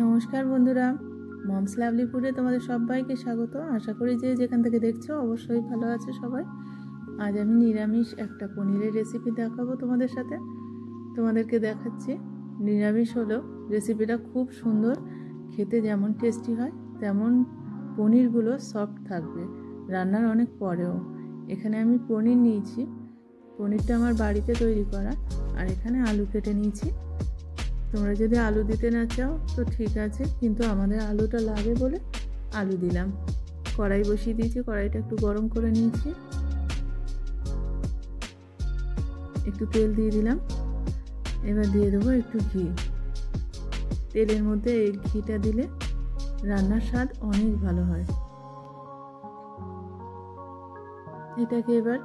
নমস্কার বন্ধুরা, moms lovely ফুডে তোমাদের সবাইকে স্বাগত। আশা করি যে যেখান থেকে দেখছো অবশ্যই ভালো আছে সবাই। আজ আমি নিরামিষ একটা পনিরের রেসিপি দেখাবো তোমাদের সাথে। তোমাদেরকে দেখাচ্ছি নিরামিষ হলেও রেসিপিটা খুব সুন্দর, খেতে যেমন টেস্টি হয় তেমন পনিরগুলো সফট থাকবে রান্নার অনেক পরেও। এখানে আমি পনির নিয়েছি, পনিরটা আমার বাড়িতে তৈরি করা, আর এখানে আলু কেটে নিয়েছি। তোমরা যদি আলু দিতে না চাও তো ঠিক আছে, কিন্তু আমাদের আলুটা লাগে বলে আলু দিলাম। কড়াই বসিয়ে দিয়েছি, কড়াইটা একটু গরম করে নিয়েছি, একটু তেল দিয়ে দিলাম। এবার দিয়ে দেবো একটু ঘি। তেলের মধ্যে এই ঘিটা দিলে রান্নার স্বাদ অনেক ভালো হয়। এটাকে এবার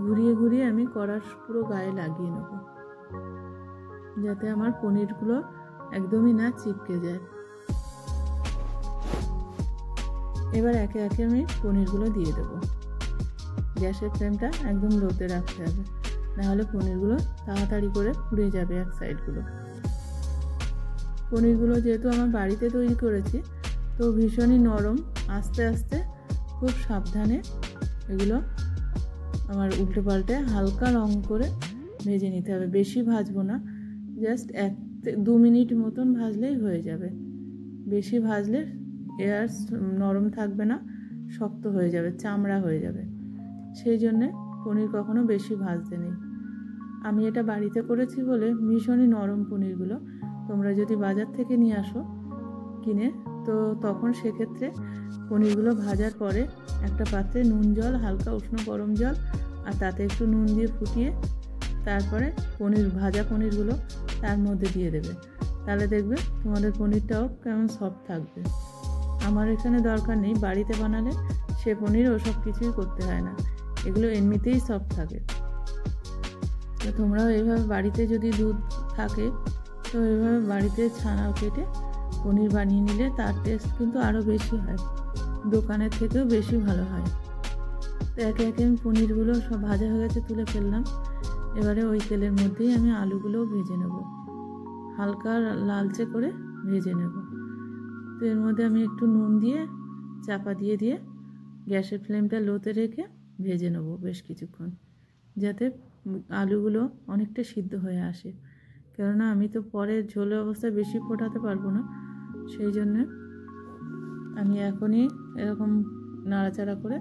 ঘুরিয়ে ঘুরিয়ে আমি কড়ার পুরো গায়ে লাগিয়ে নেব, যাতে আমার পনিরগুলো একদমই না চিপকে যায়। এবার একে একে আমি পনিরগুলো দিয়ে দেবো। গ্যাসের ফ্লেমটা একদম লোতে রাখতে হবে, নাহলে পনিরগুলো তাড়াতাড়ি করে পুড়ে যাবে এক সাইডগুলো। পনিরগুলো যেহেতু আমার বাড়িতে তৈরি করেছি তো ভীষণই নরম, আস্তে আস্তে খুব সাবধানে এগুলো আমার উল্টে পাল্টে হালকা রং করে ভেজে নিতে হবে। বেশি ভাজবো না, জাস্ট 1-2 মিনিট মতন ভাজলেই হয়ে যাবে। বেশি ভাজলে এর নরম থাকবে না, শক্ত হয়ে যাবে, চামড়া হয়ে যাবে। সেই জন্যে পনির কখনো বেশি ভাজতে নেই। আমি এটা বাড়িতে করেছি বলে ভীষণই নরম পনিরগুলো। তোমরা যদি বাজার থেকে নিয়ে আসো কিনে, তো তখন সেক্ষেত্রে পনিরগুলো ভাজার পরে একটা পাত্রে নুন জল, হালকা উষ্ণ গরম জল, আর তাতে একটু নুন দিয়ে ফুটিয়ে তারপরে ভাজা পনিরগুলো তার মধ্যে দিয়ে দেবে। তাহলে দেখবে তোমাদের পনিরটাও কেমন সফট থাকবে। আমার এখানে দরকার নেই, বাড়িতে বানালে সে পনির ওসব কিছুই করতে হয় না, এগুলো এমনিতেই সফট থাকে। তো তোমরাও এইভাবে বাড়িতে যদি দুধ থাকে তো এইভাবে বাড়িতে ছানা কেটে পনির বানিয়ে নিলে তার টেস্ট কিন্তু আরও বেশি হয়, দোকানের থেকেও বেশি ভালো হয়। তো একে একে আমি পনিরগুলো সব ভাজা হয়ে গেছে, তুলে ফেললাম। এবারে ওই তেলের মধ্যেই আমি আলুগুলোও ভেজে নেব, হালকা লালচে করে ভেজে নেব। তো এর মধ্যে আমি একটু নুন দিয়ে চাপা দিয়ে দিয়ে গ্যাসের ফ্লেমটা লোতে রেখে ভেজে নেব বেশ কিছুক্ষণ, যাতে আলুগুলো অনেকটা সিদ্ধ হয়ে আসে। কেননা আমি তো পরে ঝোলের অবস্থায় বেশি ফোটাতে পারবো না, সেই জন্যে আমি এখনই এরকম নাড়াচাড়া করে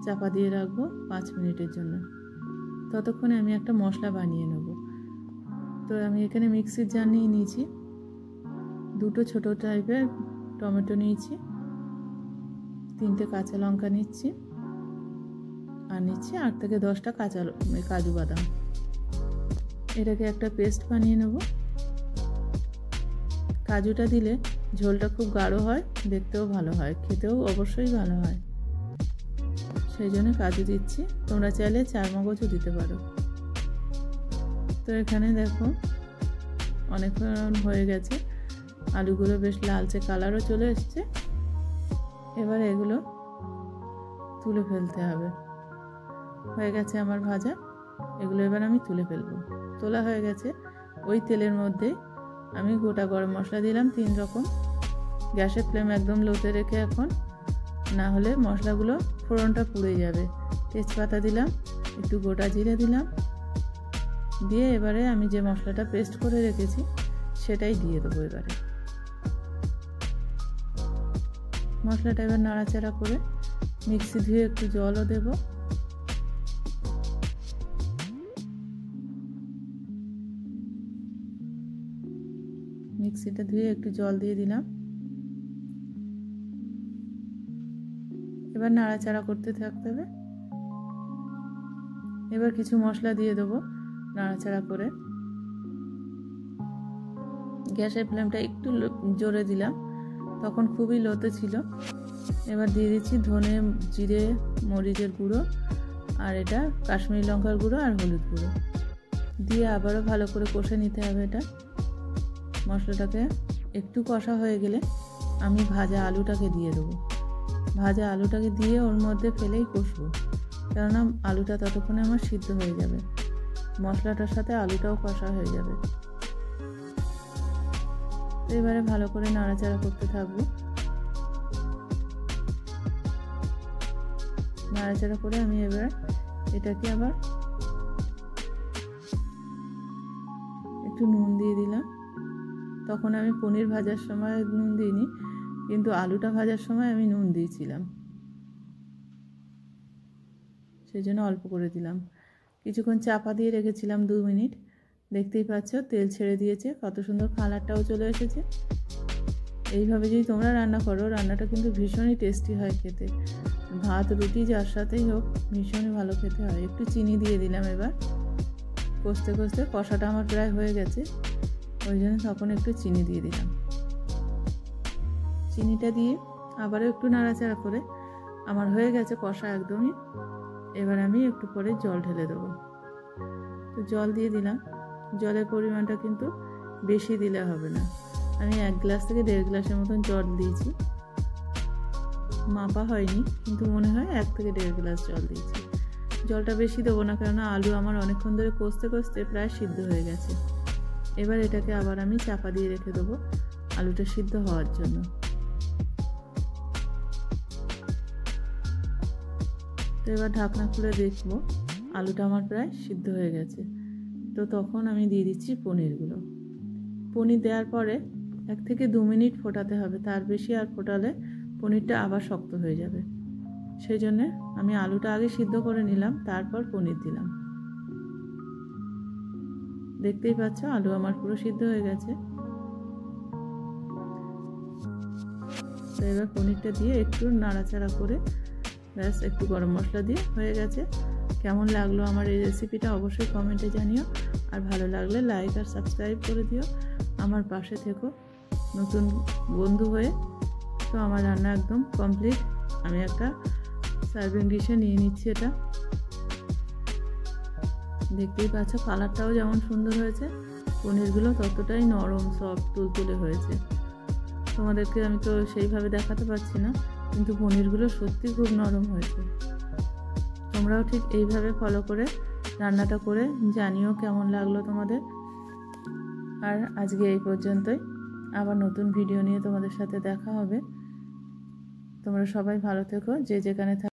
চাপা দিয়ে রাখবো 5 মিনিটের জন্য। ততক্ষণে আমি একটা মশলা বানিয়ে নেব। তো আমি এখানে মিক্সির জার নিয়ে নিয়েছি, 2 ছোটো টাইপের টমেটো নিয়েছি, 3টে কাঁচা লঙ্কা নিচ্ছি, আর নিচ্ছি 8 থেকে 10টা কাজু বাদাম। এটাকে একটা পেস্ট বানিয়ে নেব। কাজুটা দিলে ঝোলটা খুব গাঢ় হয়, দেখতেও ভালো হয়, খেতেও অবশ্যই ভালো হয়, সেই জন্য কাজু দিচ্ছি। তোমরা চাইলে চারমগজও দিতে পারো। তো এখানে দেখো অনেকক্ষণ হয়ে গেছে, আলুগুলো বেশ লালচে কালারও চলে এসছে। এবার এগুলো তুলে ফেলতে হবে। হয়ে গেছে আমার ভাজা, এগুলো এবার আমি তুলে ফেলবো। তোলা হয়ে গেছে। ওই তেলের মধ্যে আমি গোটা গরম মশলা দিলাম 3 রকম। গ্যাসের ফ্লেম একদম লোতে রেখে, এখন না হলে মশলাগুলো ফোড়নটা পুড়ে যাবে। তেজপাতা দিলাম, একটু গোটা জিরে দিলাম, দিয়ে এবারে আমি যে মশলাটা পেস্ট করে রেখেছি সেটাই দিয়ে দেবো। এবারে মশলাটা এবার নাড়াচাড়া করে মিক্সি ধুয়ে একটু জলও দেব। মিক্সিটা ধুয়ে একটু জল দিয়ে দিলাম। এবার নাড়াচাড়া করতে থাকতে হবে। এবার কিছু মশলা দিয়ে দেবো নাড়াচাড়া করে। গ্যাসের ফ্লেমটা একটু জোরে দিলাম, তখন খুবই লোতে ছিল। এবার দিয়ে দিচ্ছি ধনে, জিরে, মরিচের গুঁড়ো, আর এটা কাশ্মীরি লঙ্কার গুঁড়ো আর হলুদ গুঁড়ো দিয়ে আবারও ভালো করে কষে নিতে হবে। এটা মশলাটাকে একটু কষা হয়ে গেলে আমি ভাজা আলুটাকে দিয়ে দেবো। ভাজা আলুটাকে দিয়ে ওর মধ্যে ফেলেই কষবো, কেননা আলুটা ততক্ষণে আমার সিদ্ধ হয়ে যাবে, মশলাটার সাথে আলুটাও কষা হয়ে যাবে। তো এবারে ভালো করে নাড়াচাড়া করতে থাকবো। নাড়াচাড়া করে আমি এবার এটাকে আবার একটু নুন দিয়ে দিলাম। তখন আমি পনির ভাজার সময় নুন দিইনি, কিন্তু আলুটা ভাজার সময় আমি নুন দিয়েছিলাম, সেই জন্য অল্প করে দিলাম। কিছুক্ষণ চাপা দিয়ে রেখেছিলাম 2 মিনিট। দেখতেই পাচ্ছ তেল ছেড়ে দিয়েছে, কত সুন্দর কালারটাও চলে এসেছে। এইভাবে যদি তোমরা রান্না করো, রান্নাটা কিন্তু ভীষণই টেস্টি হয় খেতে। ভাত রুটি যার সাথেই হোক ভীষণই ভালো খেতে হয়। একটু চিনি দিয়ে দিলাম। এবার কষতে কষতে কষাটা আমার প্রায় হয়ে গেছে, ওই জন্য তখন একটু চিনি দিয়ে দিলাম। চিনিটা দিয়ে আবারও একটু নাড়াচাড়া করে আমার হয়ে গেছে কষা একদমই। এবার আমি একটু পরে জল ঢেলে দেবো। তো জল দিয়ে দিলাম। জলের পরিমাণটা কিন্তু বেশি দিলে হবে না। আমি 1 গ্লাস থেকে 1.5 গ্লাসের মতন জল দিয়েছি, মাপা হয়নি, কিন্তু মনে হয় 1 থেকে 1.5 গ্লাস জল দিয়েছি। জলটা বেশি দেবো না, কেননা আলু আমার অনেকক্ষণ ধরে কষতে কষতে প্রায় সিদ্ধ হয়ে গেছে। এবার এটাকে আবার আমি চাপা দিয়ে রেখে দেবো আলুটা সিদ্ধ হওয়ার জন্য। তো এবার ঢাকনা খুলে দেখবো আলুটা আমার প্রায় সিদ্ধ হয়ে গেছে। তো তখন আমি দিয়ে দিচ্ছি পনিরগুলো। পনির দেওয়ার পরে 1 থেকে 2 মিনিট ফোটাতে হবে, তার বেশি আর ফোটালে পনিরটা আবার শক্ত হয়ে যাবে। সেই জন্য আমি আলুটা আগে সিদ্ধ করে নিলাম, তারপর পনির দিলাম। দেখতেই পাচ্ছ আলু আমার পুরো সিদ্ধ হয়ে গেছে। তো এবার পনিরটা দিয়ে একটু নাড়াচাড়া করে ব্যাস একটু গরম মশলা দিয়ে হয়ে গেছে। কেমন লাগলো আমার এই রেসিপিটা অবশ্যই কমেন্টে জানিও, আর ভালো লাগলে লাইক আর সাবস্ক্রাইব করে দিও। আমার পাশে থেকো নতুন বন্ধু হয়ে। তো আমার রান্না একদম কমপ্লিট। আমি একটা সার্ভিং ডিশে নিয়ে নিচ্ছি এটা। দেখতেই পাচ্ছ কালারটাও যেমন সুন্দর হয়েছে, পনিরগুলো ততটাই নরম সফট তুলতুলে হয়েছে। তোমাদেরকে আমি তো সেইভাবে দেখাতে পারছি না, কিন্তু পনিরগুলো সত্যি খুব নরম হয়েছে। তোমরাও ঠিক এইভাবে ফলো করে রান্নাটা করে জানিও কেমন লাগলো তোমাদের। আর আজকে এই পর্যন্তই, আবার নতুন ভিডিও নিয়ে তোমাদের সাথে দেখা হবে। তোমরা সবাই ভালো থেকো, যে যেখানে থাকো।